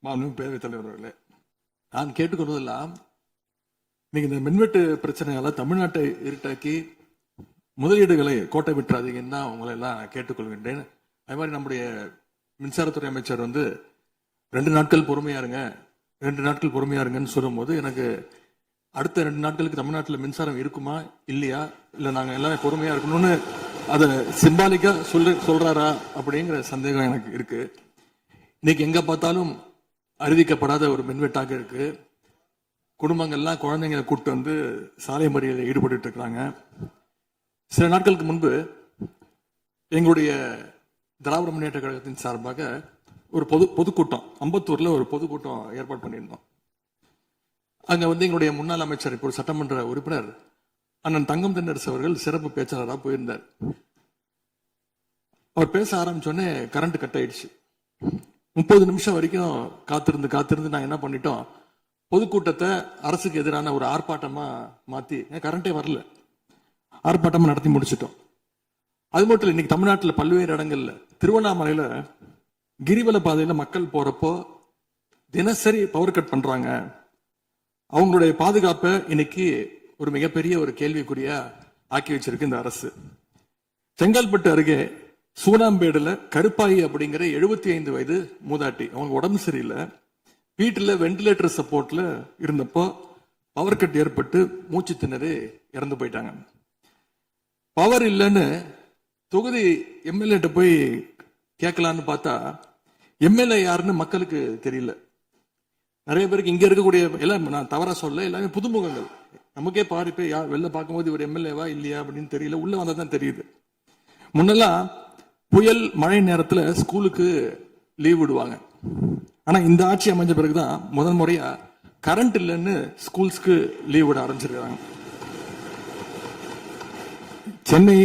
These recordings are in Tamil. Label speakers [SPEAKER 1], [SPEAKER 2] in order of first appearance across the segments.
[SPEAKER 1] பேரவைத் தலைவர் அவர்களே, நான் கேட்டுக்கொள்வதெல்லாம் நீங்க இந்த மின்வெட்டு பிரச்சனையால தமிழ்நாட்டை இருட்டாக்கி முதலீடுகளை கோட்டை விட்டுறாதீங்கன்னு தான் உங்களை எல்லாம் கேட்டுக்கொள்கின்றேன். அது மாதிரி நம்முடைய மின்சாரத்துறை அமைச்சர் 2 நாட்கள் பொறுமையா இருங்க, 2 நாட்கள் பொறுமையா இருங்கன்னு சொல்லும் போது எனக்கு அடுத்த 2 நாட்களுக்கு தமிழ்நாட்டில் மின்சாரம் இருக்குமா இல்லையா, இல்ல நாங்க எல்லாமே பொறுமையா இருக்கணும்னு அதை சிம்பாலிக்கா சொல்றாரா அப்படிங்கிற சந்தேகம் எனக்கு இருக்கு. இன்னைக்கு எங்க பார்த்தாலும் அறிவிக்கப்படாத ஒரு மின்வெட்டாக இருக்கு. குடும்பங்கள்லாம் குழந்தைங்களை கூப்பிட்டு சாலை மறியலில் ஈடுபட்டு இருக்கிறாங்க. சில நாட்களுக்கு முன்பு எங்களுடைய திராவிட முன்னேற்ற கழகத்தின் சார்பாக ஒரு பொதுக்கூட்டம் அம்பத்தூர்ல ஒரு பொதுக்கூட்டம் ஏற்பாடு பண்ணியிருந்தோம். அங்க எங்களுடைய முன்னாள் அமைச்சர் இப்போ சட்டமன்ற உறுப்பினர் அண்ணன் தங்கம் தென்னரசு அவர்கள் சிறப்பு பேச்சாளராக போயிருந்தார். அவர் பேச ஆரம்பிச்சோடனே கரண்ட் கட் ஆயிடுச்சு. 30 நிமிஷம் வரைக்கும் காத்திருந்து நாங்க என்ன பண்ணிட்டோம், பொதுக்கூட்டத்தை அரசுக்கு எதிரான ஒரு ஆர்ப்பாட்டமா மாத்தி, கரண்டே வரல, ஆர்ப்பாட்டமா நடத்தி முடிச்சிட்டோம். அது மட்டும் இன்னைக்கு தமிழ்நாட்டில் பல்வேறு இடங்கள்ல, திருவண்ணாமலையில கிரிவல பாதையில மக்கள் போறப்போ தினசரி பவர் கட் பண்றாங்க. அவங்களுடைய பாதுகாப்பை இன்னைக்கு ஒரு மிகப்பெரிய ஒரு கேள்விக்குறியா ஆக்கி வச்சிருக்கு இந்த அரசு. செங்கல்பட்டு அருகே சூனாம்பேடுல கருப்பாயி அப்படிங்கிற 75 வயது மூதாட்டி, அவங்க உடம்பு சரியில்லை, வீட்டுல வெண்டிலேட்டர் சப்போர்ட்ல இருந்தப்போ பவர் கட் ஏற்பட்டு மூச்சு திணறி இறந்து போயிட்டாங்க. பவர் இல்லைன்னு தொகுதி எம்எல்ஏ போய் கேட்கலான்னு பார்த்தா எம்எல்ஏ யாருன்னு மக்களுக்கு தெரியல. நிறைய பேருக்கு இங்க இருக்கக்கூடிய எல்லாம், நான் தவறா சொல்ல, எல்லாமே புதுமுகங்கள். நமக்கே பாரு வெளில பார்க்கும்போது இவர் எம்எல்ஏவா இல்லையா அப்படின்னு தெரியல, உள்ள வந்தாதான் தெரியுது. முன்னெல்லாம் புயல் மழை நேரத்துல ஸ்கூலுக்கு லீவ் விடுவாங்க. ஆனா இந்த ஆட்சி அமைஞ்ச பிறகுதான் முதல் முறையா கரண்ட் இல்லைன்னு ஸ்கூல்ஸ்க்கு லீவ் விட ஆரம்பிச்சிருக்காங்க. சென்னை,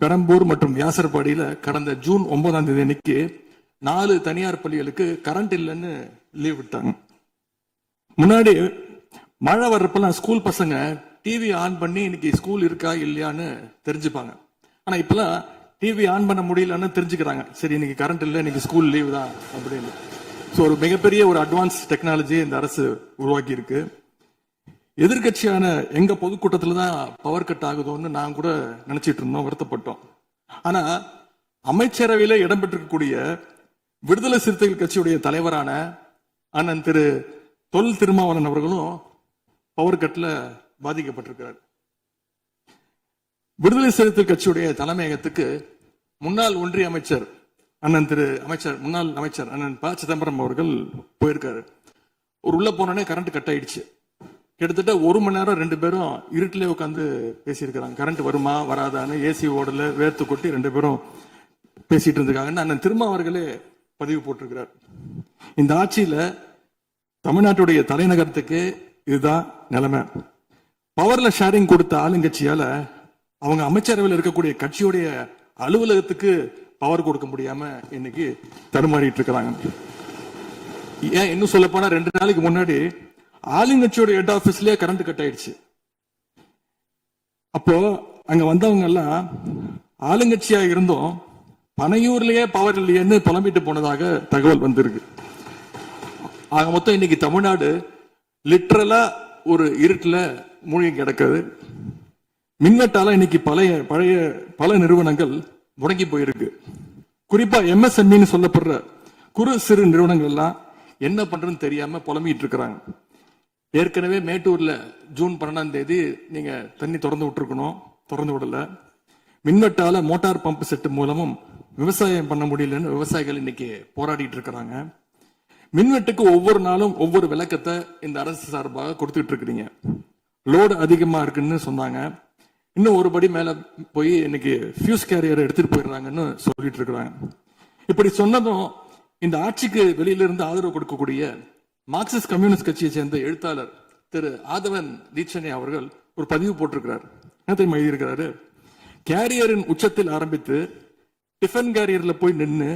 [SPEAKER 1] பெரம்பூர் மற்றும் வியாசர்பாடியில கடந்த ஜூன் 9ஆம் தேதி அன்னைக்கு 4 தனியார் பள்ளிகளுக்கு கரண்ட் இல்லைன்னு லீவ் விட்டாங்க. முன்னாடி மழை வர்றப்பெல்லாம் ஸ்கூல் பசங்க டிவி ஆன் பண்ணி இன்னைக்கு ஸ்கூல் இருக்கா இல்லையான்னு தெரிஞ்சுப்பாங்க. ஆனா இப்பெல்லாம் டிவி ஆன் பண்ண முடியலன்னு தெரிஞ்சுக்கிறாங்க, சரி இன்னைக்கு கரண்ட் இல்லை, இன்னைக்கு ஸ்கூல் லீவ் தான் அப்படின்னு. ஒரு மிகப்பெரிய ஒரு அட்வான்ஸ் டெக்னாலஜி இந்த அரசு உருவாக்கி இருக்கு. எதிர்கட்சியான எங்க பொதுக்கூட்டத்துல தான் பவர் கட் ஆகுதோன்னு நான் கூட நினைச்சிட்டு இருந்தோம், வருத்தப்பட்டோம். ஆனா அமைச்சரவையில இடம்பெற்றிருக்கக்கூடிய விடுதலை சிறுத்தைகள் கட்சியுடைய தலைவரான அண்ணன் திரு தொல் திருமாவளவன் அவர்களும் பவர் கட்ல பாதிக்கப்பட்டிருக்கிறார். விடுதலை சிறுத்தைகள் கட்சியுடைய தலைமையகத்துக்கு முன்னாள் ஒன்றிய அமைச்சர் முன்னாள் அமைச்சர் அண்ணன் ப சிதம்பரம் அவர்கள் போயிருக்காரு. உள்ள போனோடனே கரண்ட் கட் ஆயிடுச்சு. கிட்டத்தட்ட 1 மணி நேரம் 2 பேரும் இருட்டிலே உட்காந்து பேசியிருக்கிறாங்க. கரண்ட் வருமா வராதான்னு, ஏசி ஓடல, வேர்த்து கொட்டி 2 பேரும் பேசிட்டு இருந்திருக்காங்கன்னு அண்ணன் திருமாவர்களே பதிவு போட்டிருக்கிறார். இந்த ஆட்சியில தமிழ்நாட்டுடைய தலைநகரத்துக்கு இதுதான் நிலைமை. பவர்ல ஷேரிங் கொடுத்த ஆளுங்கட்சியால அவங்க அமைச்சரவையில் இருக்கக்கூடிய கட்சியுடைய அலுவலகத்துக்கு பவர் கொடுக்க முடியாம இன்னைக்கு தடுமாறிட்டு இருக்கிறாங்க. ஏன் இன்னும் சொல்ல போனா 2 நாளைக்கு முன்னாடி ஆளுங்கட்சியோட ஹெட் ஆபீஸ்லயே கரண்ட் கட் ஆயிடுச்சு. அப்போ அங்க வந்தவங்க எல்லாம் ஆளுங்கட்சியா இருந்தும் பனையூர்லயே பவர் இல்லையேன்னு புலம்பிட்டு போனதாக தகவல் வந்திருக்கு. ஆக மொத்தம் இன்னைக்கு தமிழ்நாடு லிட்டரலா ஒரு இருட்டுல மூழ்கி கிடக்குது. மின்வெட்டால இன்னைக்கு பல நிறுவனங்கள் முடங்கி போயிருக்கு. குறிப்பா எம்எஸ்எம்இன்னு சொல்லப்படுற குறு சிறு நிறுவனங்கள் எல்லாம் என்ன பண்றதுன்னு தெரியாம புலம்பிட்டு இருக்கிறாங்க. ஏற்கனவே மேட்டூர்ல ஜூன் 12ஆம் தேதி நீங்க தண்ணி திறந்து விட்டுருக்கணும், திறந்து விடல. மின்வெட்டால மோட்டார் பம்பு செட்டு மூலமும் விவசாயம் பண்ண முடியலன்னு விவசாயிகள் இன்னைக்கு போராடிட்டு இருக்கிறாங்க. மின்வெட்டுக்கு ஒவ்வொரு நாளும் ஒவ்வொரு விளக்கத்தை இந்த அரசு சார்பாக கொடுத்துட்டு இருக்கிறீங்க. லோடு அதிகமா இருக்குன்னு சொன்னாங்க. இன்னும் ஒரு படி மேல போய் இன்னைக்கு ஃபியூஸ் கேரியரை எடுத்துட்டு போயிடுறாங்கன்னு சொல்லிட்டு இருக்கிறாங்க. இப்படி சொன்னதும் இந்த ஆட்சிக்கு வெளியில இருந்து ஆதரவு கொடுக்கக்கூடிய மார்க்சிஸ்ட் கம்யூனிஸ்ட் கட்சியை சேர்ந்த எழுத்தாளர் திரு ஆதவன் தீட்சணி அவர்கள் ஒரு பதிவு போட்டிருக்கிறார். என்ன தெரியுமா எழுதியிருக்கிறாரு, கேரியரின் உச்சத்தில் ஆரம்பித்து டிஃபன் கேரியர்ல போய் நின்று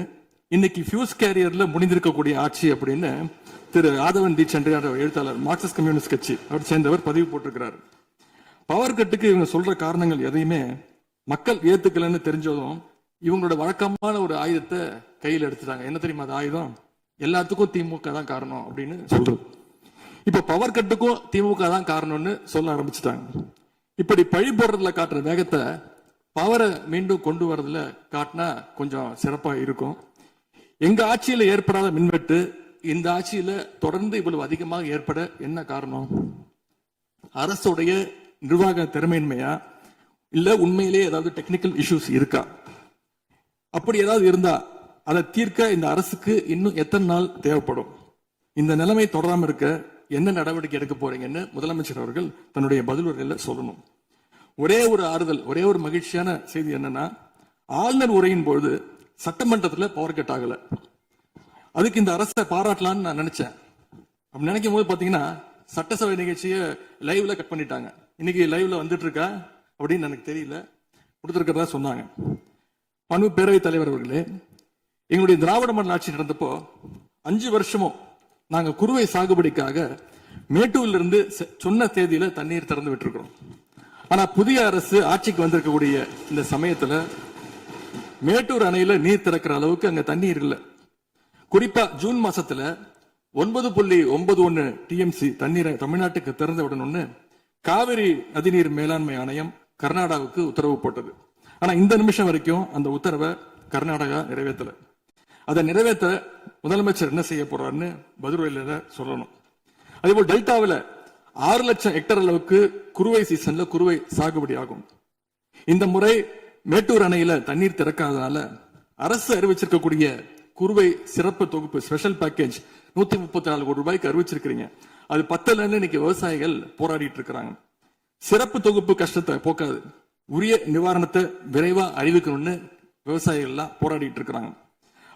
[SPEAKER 1] இன்னைக்கு ஃபியூஸ் கேரியர்ல முடிந்திருக்கக்கூடிய ஆட்சி அப்படின்னு திரு ஆதவன் தீட்சணி எழுத்தாளர், மார்க்சிஸ்ட் கம்யூனிஸ்ட் கட்சி அவர் சேர்ந்தவர் பதிவு போட்டிருக்கிறார். பவர் கட்டுக்கு இவங்க சொல்ற காரணங்கள் எதையுமே மக்கள் ஏத்துக்கலன்னு தெரிஞ்சதும் இவங்களோட வழக்கமான ஒரு ஆயுதத்தை கையில் எடுத்துட்டாங்க. என்ன தெரியுமா அது ஆயுதம்? எல்லாத்துக்கும் திமுக தான் காரணம் அப்படின்னு சொல்றது. இப்ப பவர் கட்டுக்கும் திமுக தான் காரணம்னு சொல்ல ஆரம்பிச்சுட்டாங்க. இப்படி பழி போடுறதுல காட்டுற வேகத்தை பவரை மீண்டும் கொண்டு வரதுல காட்டினா கொஞ்சம் சிறப்பா இருக்கும். எங்க ஆட்சியில ஏற்படாத மின்வெட்டு இந்த ஆட்சியில தொடர்ந்து இவ்வளவு அதிகமாக ஏற்பட என்ன காரணம்? அரசுடைய நிர்வாக திறமையின்மையா, இல்ல உண்மையிலேயே ஏதாவது டெக்னிக்கல் இஷ்யூஸ் இருக்கா? அப்படி ஏதாவது இருந்தா அதை தீர்க்க இந்த அரசுக்கு இன்னும் எத்தனை நாள் தேவைப்படும்? இந்த நிலைமை தொடராம இருக்க என்ன நடவடிக்கை எடுக்க போறீங்கன்னு முதலமைச்சர் அவர்கள் தன்னுடைய பதிலுரையில சொல்லணும். ஒரே ஒரு ஆறுதல், ஒரே ஒரு மகிழ்ச்சியான செய்தி என்னன்னா, ஆளுநர் உரையின் பொழுது சட்டமன்றத்துல பவர் கட் ஆகல. அதுக்கு இந்த அரசை பாராட்டலாம்னு நான் நினைச்சேன். அப்படி நினைக்கும் போது பாத்தீங்கன்னா சட்டசபை நிகழ்ச்சியை லைவ்ல கட் பண்ணிட்டாங்க. இன்னைக்கு லைவ்ல வந்துட்டு இருக்கா அப்படின்னு எனக்கு தெரியல, கொடுத்திருக்கிறதா சொன்னாங்க. பணு பேரவைத் தலைவர் அவர்களே, எங்களுடைய திராவிட மாடல் ஆட்சி நடந்தப்போ 5 வருஷமும் நாங்க குறுவை சாகுபடிக்காக மேட்டூர்ல இருந்து சொன்ன தேதியில தண்ணீர் திறந்து விட்டுருக்கிறோம். ஆனா புதிய அரசு ஆட்சிக்கு வந்திருக்கக்கூடிய இந்த சமயத்துல மேட்டூர் அணையில நீர் திறக்கிற அளவுக்கு அங்க தண்ணீர் இல்லை. குறிப்பா ஜூன் மாசத்துல 9.91 டிஎம்சி தண்ணீரை தமிழ்நாட்டுக்கு திறந்து விடணும்னு காவிரி நதிநீர் மேலாண்மை ஆணையம் கர்நாடகாவுக்கு உத்தரவு போட்டது. ஆனா இந்த நிமிஷம் வரைக்கும் அந்த உத்தரவை கர்நாடகா நிறைவேற்றல. அதை நிறைவேற்ற முதலமைச்சர் என்ன செய்ய போறாருன்னு பதிலுரையில சொல்லணும். அதேபோல் டெல்டாவில் 6 லட்சம் ஹெக்டர் அளவுக்கு குறுவை சீசன்ல குறுவை சாகுபடி ஆகும். இந்த முறை மேட்டூர் அணையில தண்ணீர் திறக்காததால அரசு அறிவிச்சிருக்கக்கூடிய குறுவை சிறப்பு தொகுப்பு ஸ்பெஷல் பேக்கேஜ் 134 கோடி ரூபாய்க்கு அறிவிச்சிருக்கிறீங்க. அது பத்தலன்னு இன்னைக்கு விவசாயிகள் போராடிட்டு இருக்கிறாங்க. சிறப்பு தொகுப்பு கஷ்டத்தை போக்காது, உரிய நிவாரணத்தை விரைவா அறிவிக்கணும்னு விவசாயிகள் எல்லாம் போராடிட்டு இருக்கிறாங்க.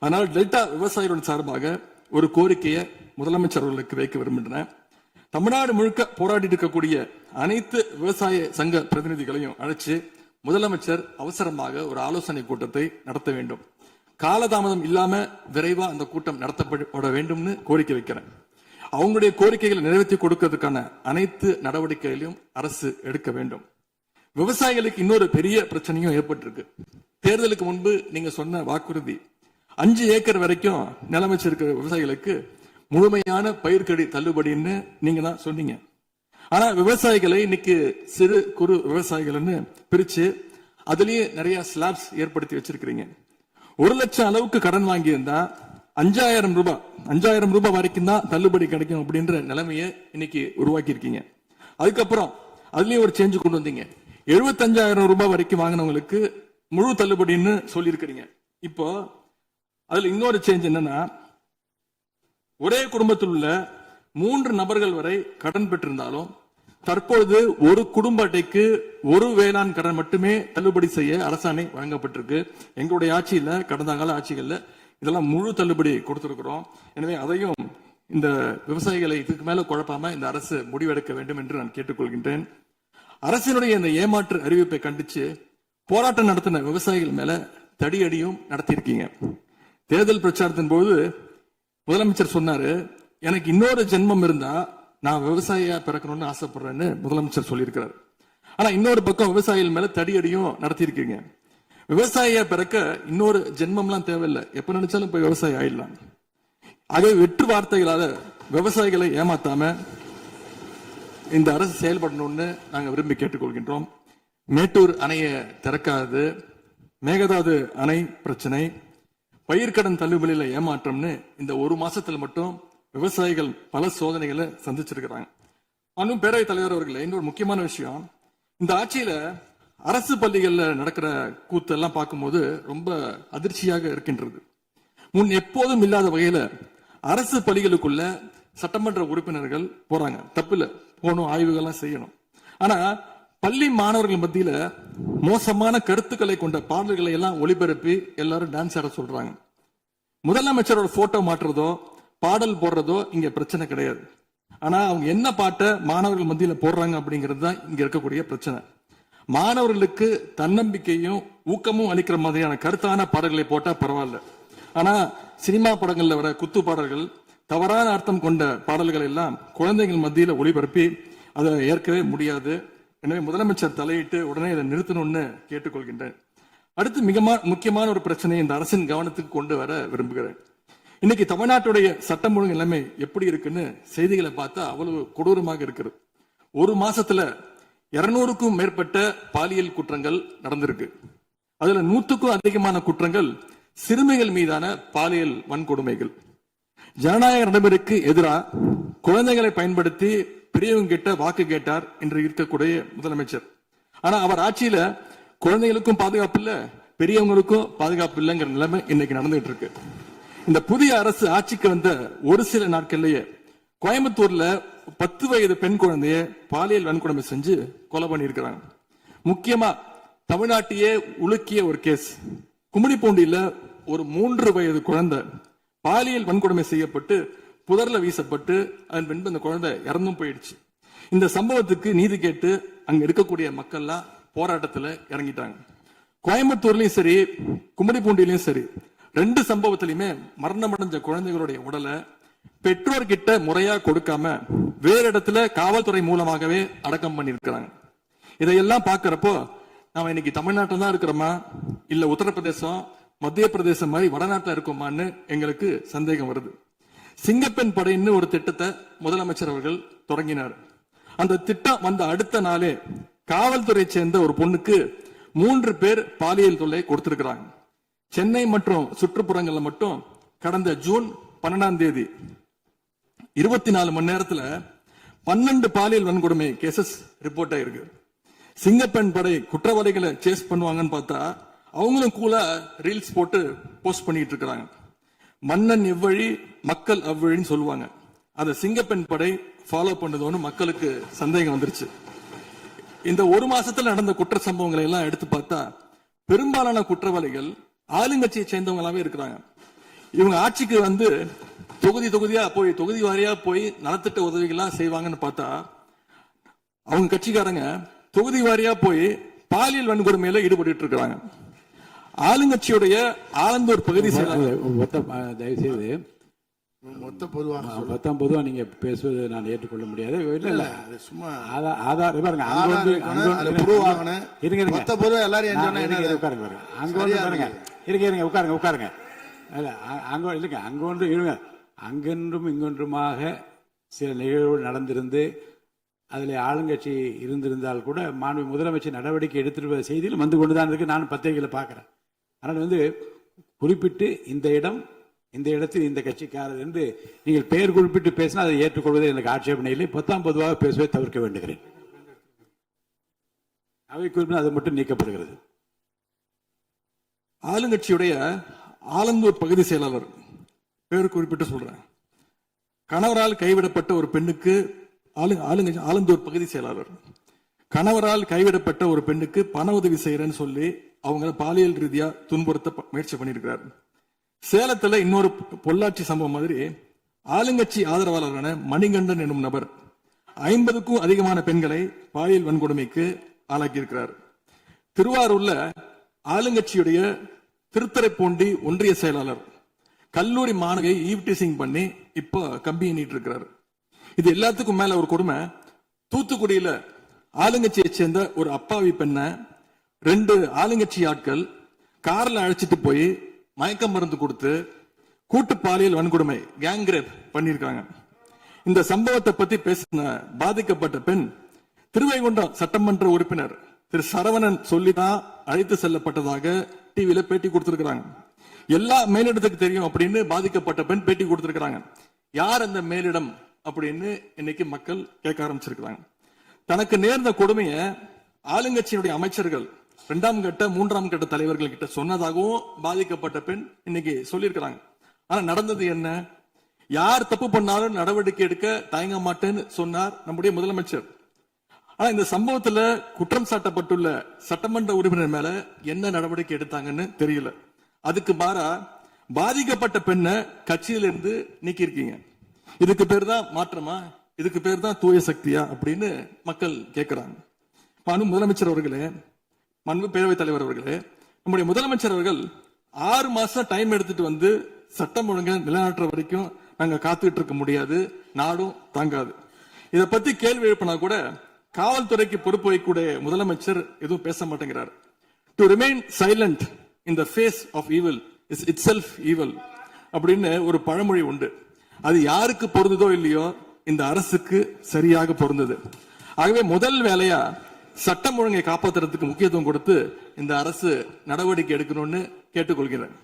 [SPEAKER 1] அதனால டெல்டா விவசாயிகளின் சார்பாக ஒரு கோரிக்கையை முதலமைச்சர் அவர்களுக்கு வைக்க விரும்புகிறேன். தமிழ்நாடு முழுக்க போராடி இருக்கக்கூடிய அனைத்து விவசாய சங்க பிரதிநிதிகளையும் அழைச்சு முதலமைச்சர் அவசரமாக ஒரு ஆலோசனை கூட்டத்தை நடத்த வேண்டும். காலதாமதம் இல்லாம விரைவா அந்த கூட்டம் நடத்தப்பட வேண்டும்னு கோரிக்கை வைக்கிறேன். அவங்களுடைய கோரிக்கைகளை நிறைவேற்றி கொடுக்கிறதுக்கான அனைத்து நடவடிக்கைகளையும் அரசு எடுக்க வேண்டும். விவசாயிகளுக்கு இன்னொரு பெரிய பிரச்சனையும் ஏற்பட்டிருக்கு. தேர்தலுக்கு முன்பு நீங்க சொன்ன வாக்குறுதி 5 ஏக்கர் வரைக்கும் நிலம் வச்சிருக்க விவசாயிகளுக்கு முழுமையான பயிர்க்கடி தள்ளுபடின்னு நீங்க தான் சொன்னீங்க. ஆனா விவசாயிகளை இன்னைக்கு சிறு குறு விவசாயிகள்னு பிரிச்சு அதுலயே நிறைய ஸ்லாப்ஸ் ஏற்படுத்தி வச்சிருக்கிறீங்க. 1 லட்சம் அளவுக்கு கடன் வாங்கியிருந்தா 5000 ரூபாய் வரைக்கும் தான் தள்ளுபடி கிடைக்கும் அப்படின்ற நிலைமையை இன்னைக்கு உருவாக்கி இருக்கீங்க. அதுக்கப்புறம் அதுலயும் ஒரு சேஞ்ச் கொண்டு வந்தீங்க. 75,000 ரூபாய் வரைக்கும் வாங்கினவங்களுக்கு முழு தள்ளுபடின்னு சொல்லி இருக்கிறீங்க. இப்போ அதுல இன்னொரு சேஞ்ச் என்னன்னா, ஒரே குடும்பத்தில் உள்ள 3 நபர்கள் வரை கடன் பெற்றிருந்தாலும் தற்பொழுது ஒரு குடும்ப அட்டைக்கு ஒரு வேளாண் கடன் மட்டுமே தள்ளுபடி செய்ய அரசாணை வழங்கப்பட்டிருக்கு. எங்களுடைய ஆட்சியில, கடந்த கால ஆட்சிகள்ல இதெல்லாம் முழு தள்ளுபடி கொடுத்திருக்கிறோம். எனவே அதையும் இந்த விவசாயிகளை இதுக்கு மேல குழப்பாம இந்த அரசு முடிவெடுக்க வேண்டும் என்று நான் கேட்டுக்கொள்கின்றேன். அரசினுடைய இந்த ஏமாற்று அறிவிப்பை கண்டிச்சு போராட்டம் நடத்தின விவசாயிகள் மேல தடியடியும் நடத்தியிருக்கீங்க. தேர்தல் பிரச்சாரத்தின் போது முதலமைச்சர் சொன்னாரு, எனக்கு இன்னொரு ஜென்மம் இருந்தா நான் விவசாயியா பிறக்கணும்னு ஆசைப்படுறேன்னு முதலமைச்சர் சொல்லியிருக்கிறார். ஆனா இன்னொரு பக்கம் விவசாயிகள் மேல தடியடியும் நடத்தியிருக்கீங்க. விவசாயியா பிறக்க இன்னொரு ஜென்மம்லாம் தேவையில்லை, எப்ப நினைச்சாலும் போய் விவசாயி ஆயிடலாம். ஆகவே வெற்று வார்த்தைகளால விவசாயிகளை ஏமாத்தாம இந்த அரசு செயல்படணும்னு நாங்க விரும்பி கேட்டுக்கொள்கின்றோம். மேட்டூர் அணையை திறக்காது, மேகதாது அணை பிரச்சனை, பயிர்க்கடன் தள்ளுபடியில ஏமாற்றம்னு இந்த 1 மாசத்துல மட்டும் விவசாயிகள் பல சோதனைகளை சந்திச்சிருக்கிறாங்க. இன்னும் பேரவைத் தலைவர் அவர்களே, இன்னொரு முக்கியமான விஷயம், இந்த ஆட்சியில அரசு பள்ளிகள்ல நடக்கிற கூத்தெல்லாம் பார்க்கும்போது ரொம்ப அதிர்ச்சியாக இருக்கின்றது. முன் எப்போதும் இல்லாத வகையில அரசு பள்ளிகளுக்குள்ள சட்டமன்ற உறுப்பினர்கள் போறாங்க. தப்பில்ல, போகணும், ஆய்வுகள்லாம் செய்யணும். ஆனா பள்ளி மாணவர்கள் மத்தியில மோசமான கருத்துக்களை கொண்ட பாடல்களை எல்லாம் ஒளிபரப்பி எல்லாரும் டான்ஸ் ஆட சொல்றாங்க. முதலமைச்சரோட போட்டோ மாற்றுறதோ பாடல் போடுறதோ இங்க பிரச்சனை கிடையாது. ஆனா அவங்க என்ன பாட்டை மாணவர்கள் மத்தியில போடுறாங்க அப்படிங்கிறது தான் இங்க இருக்கக்கூடிய பிரச்சனை. மாணவர்களுக்கு தன்னம்பிக்கையும் ஊக்கமும் அளிக்கிற மாதிரியான கருத்தான பாடல்களை போட்டா பரவாயில்ல. ஆனா சினிமா படங்கள்ல வர குத்து பாடல்கள், தவறான அர்த்தம் கொண்ட பாடல்கள் எல்லாம் குழந்தைகள் மத்தியில ஒளிபரப்பி அதை ஏற்கவே முடியாது. எனவே முதலமைச்சர் தலையிட்டு உடனே இதை நிறுத்தணும்னு கேட்டுக்கொள்கின்றேன். அடுத்து மிக முக்கியமான ஒரு பிரச்சனையை இந்த அரசின் கவனத்துக்கு கொண்டு வர விரும்புகிறேன். இன்னைக்கு தமிழ்நாட்டுடைய சட்டம் ஒழுங்கு நிலைமை எப்படி இருக்குன்னு செய்திகளை பார்த்தா அவ்வளவு கொடூரமாக இருக்குது. ஒரு மாசத்துல 200க்கும் மேற்பட்ட பாலியல் குற்றங்கள் நடந்திருக்கு. அதுல 100க்கும் அதிகமான குற்றங்கள் சிறுமிகள் மீதான பாலியல் வன்கொடுமைகள். ஜனநாயக நடைமுறைக்கு எதிராக குழந்தைகளை பயன்படுத்தி பெரியவங்க கிட்ட வாக்கு கேட்டார் என்று இருக்கக்கூடிய முதலமைச்சர். ஆனா அவர் ஆட்சியில குழந்தைகளுக்கும் பாதுகாப்பு இல்ல, பெரியவங்களுக்கும் பாதுகாப்பு இல்லைங்கிற நிலைமை இன்னைக்கு நடந்துட்டு இருக்கு. இந்த புதிய அரசு ஆட்சிக்கு வந்த ஒரு சில நாட்கள்லயே கோயம்புத்தூர்ல 10 வயது பெண் குழந்தைய பாலியல் வன்கொடுமை செஞ்சு கொலை பண்ணியிருக்கிறாங்க. முக்கியமா தமிழ்நாட்டையே உலுக்கிய ஒரு கேஸ், கும்மிடிப்பூண்டியில ஒரு 3 வயது குழந்தை பாலியல் வன்கொடுமை செய்யப்பட்டு புதர்ல வீசப்பட்டு அதன் பின்பு அந்த குழந்தை இறந்தும் போயிடுச்சு. இந்த சம்பவத்துக்கு நீதி கேட்டு அங்க இருக்கக்கூடிய மக்கள்லாம் போராட்டத்துல இறங்கிட்டாங்க. கோயம்புத்தூர்லயும் சரி, கும்மிடிப்பூண்டியிலும் சரி, 2 சம்பவத்திலுமே மரணமடைஞ்ச குழந்தைகளுடைய உடலை பெற்றோர்கிட்ட முறையா கொடுக்காம வேற இடத்துல காவல்துறை மூலமாகவே அடக்கம் பண்ணிருக்கிறாங்க. இதையெல்லாம் பாக்குறப்போ நாம இன்னைக்கு தமிழ்நாட்டில் தான் இருக்கிறோமா, இல்ல உத்தரப்பிரதேசம், மத்திய பிரதேசம் மாதிரி வடநாட்டில் இருக்கோமான்னு எங்களுக்கு சந்தேகம் வருது. சிங்கப்பெண் படைன்னு ஒரு திட்டத்தை முதலமைச்சர் அவர்கள் தொடங்கினார். அந்த திட்டம் வந்த அடுத்த நாளே காவல்துறை சேர்ந்த ஒரு பொண்ணுக்கு 3 பேர் பாலியல் தொல்லை கொடுத்திருக்கிறாங்க. சென்னை மற்றும் சுற்றுப்புறங்கள்ல மட்டும் கடந்த ஜூன் 12ஆம் தேதி 24 மணி நேரத்துல 12 பாலியல் வன்கொடுமை கேசஸ் ரிப்போர்ட் ஆயிருக்கு. சிங்கப்பெண் படை குற்றவாளிகளை சேஸ் பண்ணுவாங்கன்னு பார்த்தா அவங்களும் கூட ரீல்ஸ் போட்டு போஸ்ட் பண்ணிட்டு இருக்காங்க. மன்னன் எவ்வழி மக்கள் அவ்வழின்னு சொல்லுவாங்க. அதை சிங்கப்பெண் படை ஃபாலோ பண்ணுதோன்னு மக்களுக்கு சந்தேகம் வந்துருச்சு. இந்த ஒரு மாசத்துல நடந்த குற்ற சம்பவங்களை எல்லாம் எடுத்து பார்த்தா பெரும்பாலான குற்றவாளிகள் ஆளுங்கட்சியை சேர்ந்தவங்களாவே இருக்கிறாங்க. இவங்க ஆட்சிக்கு வந்து தொகுதி வாரியா போய் நலத்திட்ட உதவிகளா செய்வாங்கன்னு பார்த்தா அவங்க கட்சிக்காரங்க தொகுதி வாரியா போய் பாலியல் வன்கொடுமையில ஈடுபட்டு இருக்காங்க. ஆளுங்கட்சியுடைய ஆலந்தூர் பகுதி
[SPEAKER 2] தயவுசெய்து மொத்தம் பொதுவா நீங்க பேசுவது நான் ஏற்றுக்கொள்ள முடியாது. இல்ல சும்மா ஆதார் பாருங்க, உட்காருங்க. அங்கொன்றும் இங்கொன்றுமாக சில நிகழ்வுகள் நடந்திருந்து அதில் ஆளுங்கட்சி இருந்திருந்தால் கூட மாண்பு முதலமைச்சர் நடவடிக்கை எடுத்துட்டு செய்தியில் வந்து கொண்டுதான் இருக்கு. நான் பத்திரிகைகளை பார்க்கிறேன். ஆனால் குறிப்பிட்டு இந்த இடத்தில் இந்த கட்சிக்காரர் என்று நீங்கள் பெயர் குறிப்பிட்டு பேசினா அதை ஏற்றுக்கொள்வதை எனக்கு ஆட்சேபனை இல்லை. பொதுவாக பேசுவதை தவிர்க்க வேண்டுகிறேன். அவை குறிப்பிட்டு அது மட்டும் நீக்கப்படுகிறது.
[SPEAKER 1] ஆளுங்கட்சியுடைய ஆலந்தூர் பகுதி செயலாளர் பேர் குறிப்பிட்டு சொல்றேன். கணவரால் கைவிடப்பட்ட ஒரு பெண்ணுக்கு ஆலந்தூர் பகுதி செயலாளர் கணவரால் கைவிடப்பட்ட ஒரு பெண்ணுக்கு பண உதவி செய்யறேன்னு சொல்லி அவங்க பாலியல் ரீதியா துன்புறுத்த முயற்சி பண்ணிருக்கிறார். சேலத்துல இன்னொரு பொள்ளாச்சி சம்பவம் மாதிரி ஆளுங்கட்சி ஆதரவாளரான மணிகண்டன் என்னும் நபர் 50க்கும் அதிகமான பெண்களை பாலியல் வன்கொடுமைக்கு ஆளாக்கியிருக்கிறார். திருவாரூர்ல ஆளுங்கட்சியுடைய திருத்துறைப்பூண்டி ஒன்றிய செயலாளர் கல்லூரி மாணவியை ஈவ்டீசிங் பண்ணி இப்ப கம்பி எண்ணிட்டு இருக்கிறார். இது எல்லாத்துக்கும் மேல ஒரு கொடுமை, தூத்துக்குடியில ஆளுங்கட்சியை சேர்ந்த ஒரு அப்பாவி பெண்ணை 2 ஆளுங்கட்சி ஆட்கள் கார்ல அழைச்சிட்டு போய் மயக்க மருந்து கொடுத்து கூட்டு பாலியல் வன்கொடுமை கேங் ரேப் பண்ணிருக்காங்க. இந்த சம்பவத்தை பத்தி பேசின பாதிக்கப்பட்ட பெண் திருவைகுண்டம் சட்டமன்ற உறுப்பினர் திரு சரவணன் சொல்லிதான் அழைத்து செல்லப்பட்டதாக டிவியில பேட்டி கொடுத்திருக்கிறாங்க. எல்லா மேலிடத்துக்கு தெரியும் அப்படின்னு பாதிக்கப்பட்ட பெண் பேட்டி கொடுத்திருக்கிறாங்க. யார் அந்த மேலிடம் அப்படின்னு இன்னைக்கு மக்கள் கேட்க ஆரம்பிச்சிருக்கிறாங்க. தனக்கு நேர்ந்த கொடுமையை ஆளுங்கட்சியினுடைய அமைச்சர்கள் 2ஆம் கட்ட 3ஆம் கட்ட தலைவர்கள் கிட்ட சொன்னதாகவும் பாதிக்கப்பட்ட பெண் இன்னைக்கு சொல்லியிருக்கிறாங்க. ஆனா நடந்தது என்ன? யார் தப்பு பண்ணாலும் நடவடிக்கை எடுக்க தயங்க மாட்டேன்னு சொன்னார் நம்முடைய முதலமைச்சர். ஆனா இந்த சம்பவத்துல குற்றம் சாட்டப்பட்டுள்ள சட்டமன்ற உறுப்பினர் மேல என்ன நடவடிக்கை எடுத்தாங்கன்னு தெரியல. அதுக்கு மாறா பாதிக்கப்பட்ட பெண்ணை கட்சியிலிருந்து நீக்கி இருக்கீங்க. இதுக்கு பேர் தான் மாற்றமா? இதுக்கு பேர் தான் தூய சக்தியா அப்படின்னு மக்கள் கேட்கிறாங்க. முதலமைச்சர் அவர்களே, மாண்பு பேரவைத் தலைவர் அவர்களே, நம்முடைய முதலமைச்சர் அவர்கள் 6 மாசம் டைம் எடுத்துட்டு வந்து சட்டம் ஒழுங்கை நிலைநாட்டுற வரைக்கும் நாங்க காத்துக்கிட்டு இருக்க முடியாது, நாடும் தாங்காது. இத பத்தி கேள்வி எழுப்பினா கூட காவல்துறைக்கு பொறுப்பு வைக்கக்கூடிய முதலமைச்சர் எதுவும் பேச மாட்டேங்கிறார். To remain silent in the face of evil is itself evil. அப்படின்னு ஒரு பழமொழி உண்டு. அது யாருக்கு பொருந்ததோ இல்லையோ இந்த அரசுக்கு சரியாக பொருந்தது. ஆகவே முதல் வேலையா சட்டம் ஒழுங்கை காப்பாற்றுறதுக்கு முக்கியத்துவம் கொடுத்து இந்த அரசு நடவடிக்கை எடுக்கணும்னு கேட்டுக்கொள்கிறேன்.